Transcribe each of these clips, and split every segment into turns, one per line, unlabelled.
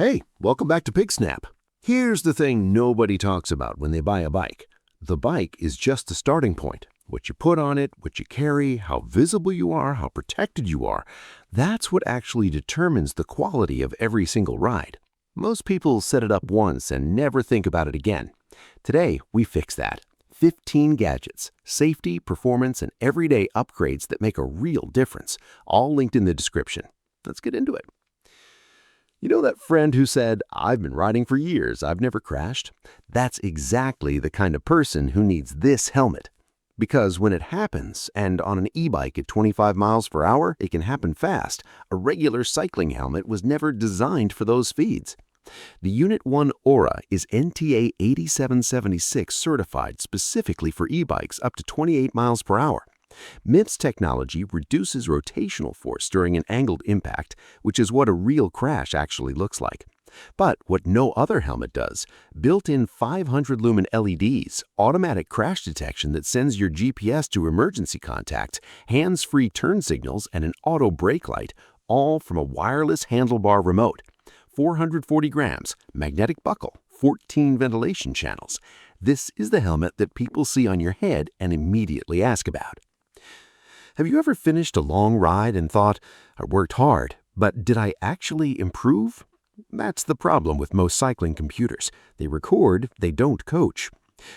Hey, welcome back to Picksnap. Here's the thing nobody talks about when they buy a bike. The bike is just the starting point. What you put on it, what you carry, how visible you are, how protected you are, that's what actually determines the quality of every single ride. Most people set it up once and never think about it again. Today, we fix that. 15 gadgets, safety, performance, and everyday upgrades that make a real difference, all linked in the description. Let's get into it. You know that friend who said, "I've been riding for years, I've never crashed"? That's exactly the kind of person who needs this helmet. Because when it happens, and on an e-bike at 25 miles per hour, it can happen fast, a regular cycling helmet was never designed for those speeds. The Unit 1 Aura is NTA 8776 certified specifically for e-bikes up to 28 miles per hour. MIPS technology reduces rotational force during an angled impact, which is what a real crash actually looks like. But what no other helmet does, built-in 500 lumen LEDs, automatic crash detection that sends your GPS to emergency contacts, hands-free turn signals, and an auto brake light, all from a wireless handlebar remote. 440 grams, magnetic buckle, 14 ventilation channels. This is the helmet that people see on your head and immediately ask about. Have you ever finished a long ride and thought, "I worked hard, but did I actually improve?" That's the problem with most cycling computers. They record, they don't coach.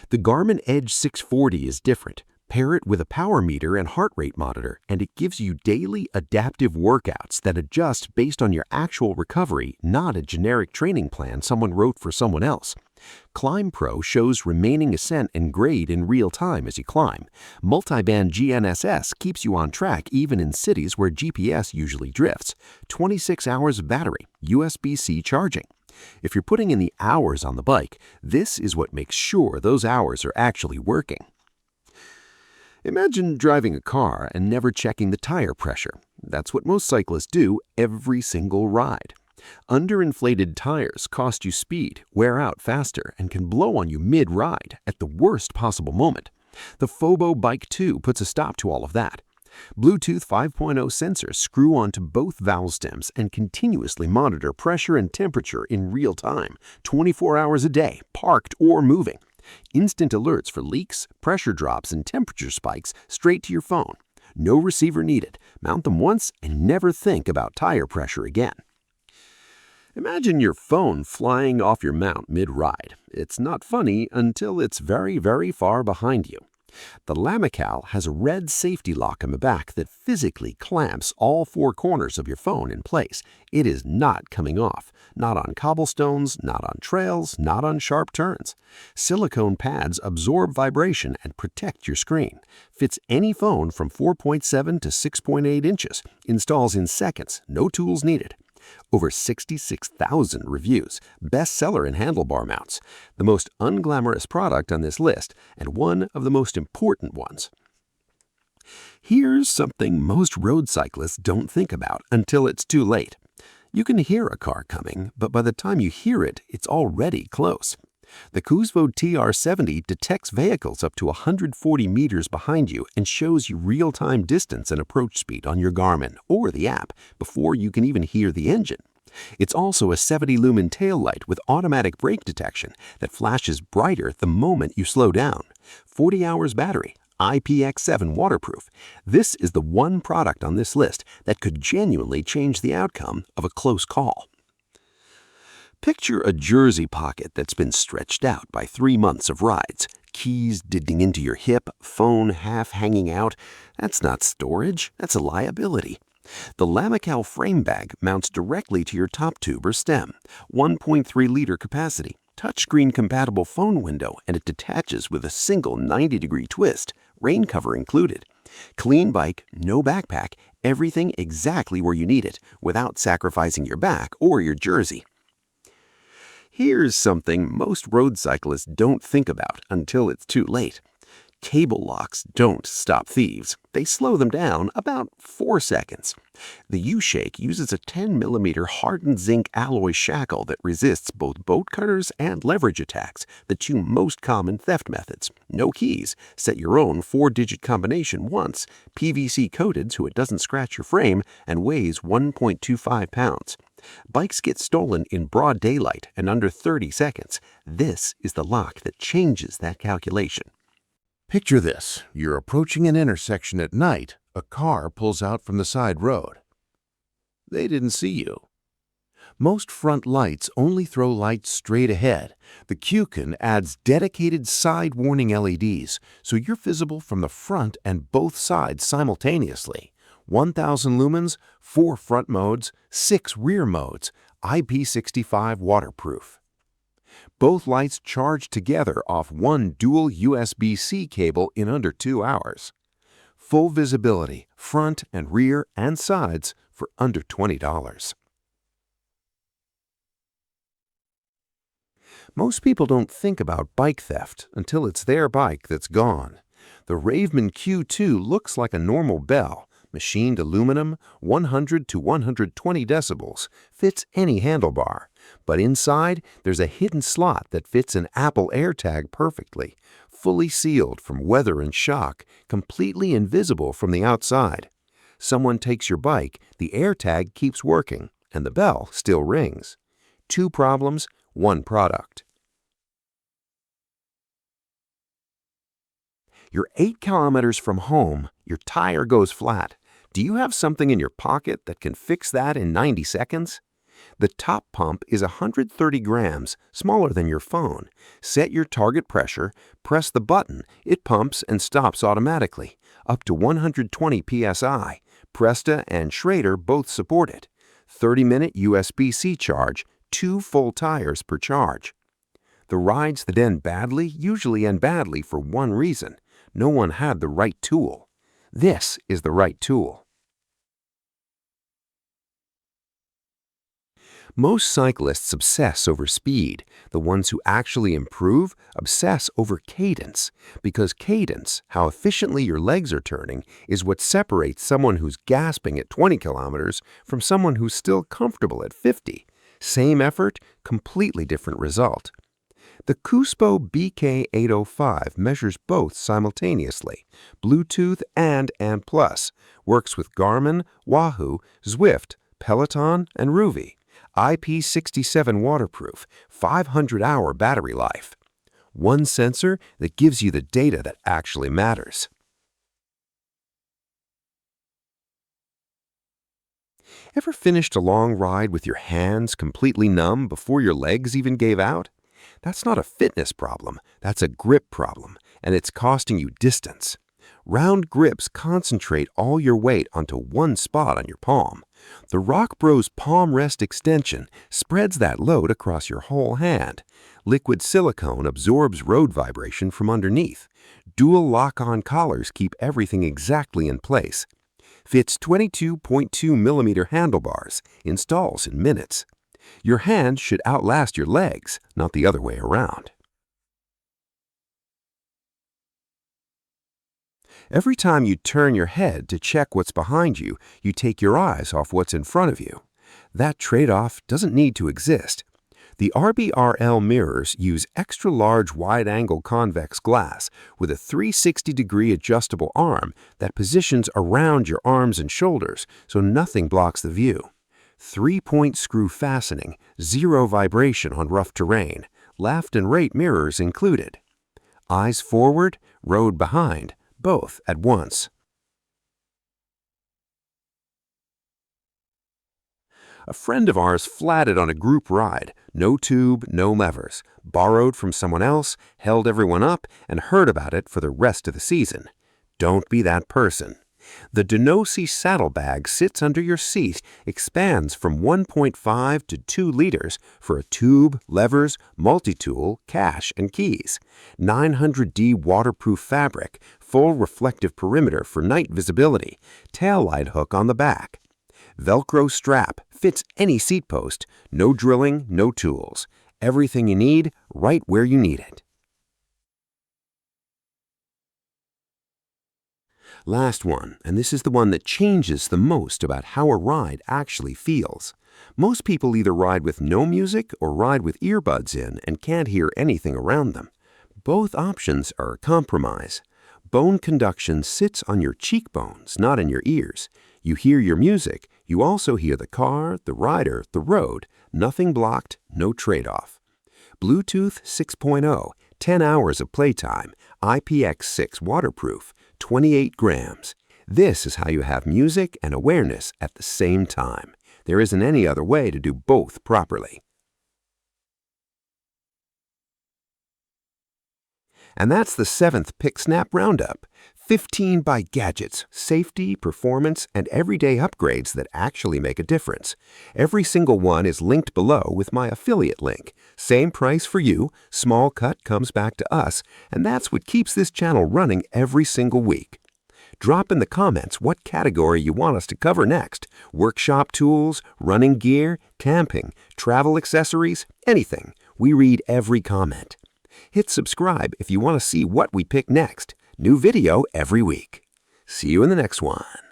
The Garmin Edge 640 is different. Pair it with a power meter and heart rate monitor, and it gives you daily adaptive workouts that adjust based on your actual recovery, not a generic training plan someone wrote for someone else. Climb Pro shows remaining ascent and grade in real time as you climb. Multiband GNSS keeps you on track even in cities where GPS usually drifts. 26 hours of battery, USB-C charging. If you're putting in the hours on the bike, this is what makes sure those hours are actually working. Imagine driving a car and never checking the tire pressure. That's what most cyclists do every single ride. Underinflated tires cost you speed, wear out faster, and can blow on you mid-ride at the worst possible moment. The FOBO Bike 2 puts a stop to all of that. Bluetooth 5.0 sensors screw onto both valve stems and continuously monitor pressure and temperature in real time, 24 hours a day, parked or moving. Instant alerts for leaks, pressure drops, and temperature spikes straight to your phone. No receiver needed. Mount them once and never think about tire pressure again. Imagine your phone flying off your mount mid-ride. It's not funny until it's very, very far behind you. The Lamicall has a red safety lock on the back that physically clamps all four corners of your phone in place. It is not coming off. Not on cobblestones, not on trails, not on sharp turns. Silicone pads absorb vibration and protect your screen. Fits any phone from 4.7 to 6.8 inches. Installs in seconds. No tools needed. Over 66,000 reviews, bestseller in handlebar mounts, the most unglamorous product on this list, and one of the most important ones. Here's something most road cyclists don't think about until it's too late. You can hear a car coming, but by the time you hear it, it's already close. The COOSPO TR70 detects vehicles up to 140 meters behind you and shows you real-time distance and approach speed on your Garmin or the app before you can even hear the engine. It's also a 70-lumen taillight with automatic brake detection that flashes brighter the moment you slow down. 40 hours battery, IPX7 waterproof. This is the one product on this list that could genuinely change the outcome of a close call. Picture a jersey pocket that's been stretched out by 3 months of rides. Keys digging into your hip, phone half hanging out. That's not storage, that's a liability. The Lamicall frame bag mounts directly to your top tube or stem. 1.3-liter capacity, touchscreen compatible phone window, and it detaches with a single 90-degree twist, rain cover included. Clean bike, no backpack, everything exactly where you need it, without sacrificing your back or your jersey. Here's something most road cyclists don't think about until it's too late. Cable locks don't stop thieves. They slow them down about 4 seconds. The USHAKE uses a 10mm hardened zinc alloy shackle that resists both bolt cutters and leverage attacks, the two most common theft methods. No keys. Set your own 4-digit combination once, PVC coated so it doesn't scratch your frame, and weighs 1.25 pounds. Bikes get stolen in broad daylight and under 30 seconds. This is the lock that changes that calculation.
Picture this. You're approaching an intersection at night. A car pulls out from the side road. They didn't see you. Most front lights only throw lights straight ahead. The Cuvccn adds dedicated side warning LEDs, so you're visible from the front and both sides simultaneously. 1,000 lumens, 4 front modes, 6 rear modes, IP65 waterproof. Both lights charge together off one dual USB-C cable in under 2 hours. Full visibility, front and rear and sides for under $20. Most people don't think about bike theft until it's their bike that's gone. The RAVEMEN Q2 looks like a normal bell, machined aluminum, 100 to 120 decibels, fits any handlebar. But inside, there's a hidden slot that fits an Apple AirTag perfectly, fully sealed from weather and shock, completely invisible from the outside. Someone takes your bike, the AirTag keeps working, and the bell still rings. 2 problems, 1 product. You're 8 kilometers from home, your tire goes flat. Do you have something in your pocket that can fix that in 90 seconds? The TOPUMP is 130 grams, smaller than your phone. Set your target pressure, press the button, it pumps and stops automatically, up to 120 psi. Presta and Schrader both support it. 30-minute USB-C charge, 2 full tires per charge. The rides that end badly usually end badly for one reason. No one had the right tool. This is the right tool. Most cyclists obsess over speed. The ones who actually improve obsess over cadence, because cadence, how efficiently your legs are turning, is what separates someone who's gasping at 20 kilometers from someone who's still comfortable at 50. Same effort, completely different result. The COOSPO BK805 measures both simultaneously, Bluetooth and ANT+, works with Garmin, Wahoo, Zwift, Peloton, and Ruvi. IP67 waterproof, 500-hour battery life. One sensor that gives you the data that actually matters. Ever finished a long ride with your hands completely numb before your legs even gave out? That's not a fitness problem, that's a grip problem, and it's costing you distance. Round grips concentrate all your weight onto one spot on your palm. The ROCKBROS Palm Rest Extension spreads that load across your whole hand. Liquid silicone absorbs road vibration from underneath. Dual lock-on collars keep everything exactly in place. Fits 22.2 millimeter handlebars, installs in minutes. Your hand should outlast your legs, not the other way around. Every time you turn your head to check what's behind you, you take your eyes off what's in front of you. That trade-off doesn't need to exist. The RBRL mirrors use extra-large wide-angle convex glass with a 360-degree adjustable arm that positions around your arms and shoulders so nothing blocks the view. 3-point screw fastening, 0 vibration on rough terrain, left and right mirrors included. Eyes forward, road behind, both at once. A friend of ours flatted on a group ride, no tube, no levers, borrowed from someone else, held everyone up, and heard about it for the rest of the season. Don't be that person. The Danuosie saddlebag sits under your seat, expands from 1.5 to 2 liters for a tube, levers, multi-tool, cache, and keys. 900D waterproof fabric, full reflective perimeter for night visibility, tail light hook on the back. Velcro strap, fits any seat post, no drilling, no tools. Everything you need, right where you need it. Last one, and this is the one that changes the most about how a ride actually feels. Most people either ride with no music or ride with earbuds in and can't hear anything around them. Both options are a compromise. Bone conduction sits on your cheekbones, not in your ears. You hear your music, you also hear the car, the rider, the road. Nothing blocked, no trade-off. Bluetooth 6.0, 10 hours of playtime, IPX6 waterproof, 28 grams. This is how you have music and awareness at the same time. There isn't any other way to do both properly. And that's the 7th Picksnap Roundup. 15 bike gadgets, safety, performance, and everyday upgrades that actually make a difference. Every single one is linked below with my affiliate link. Same price for you, small cut comes back to us, and that's what keeps this channel running every single week. Drop in the comments what category you want us to cover next. Workshop tools, running gear, camping, travel accessories, anything. We read every comment. Hit subscribe if you want to see what we pick next. New video every week. See you in the next one.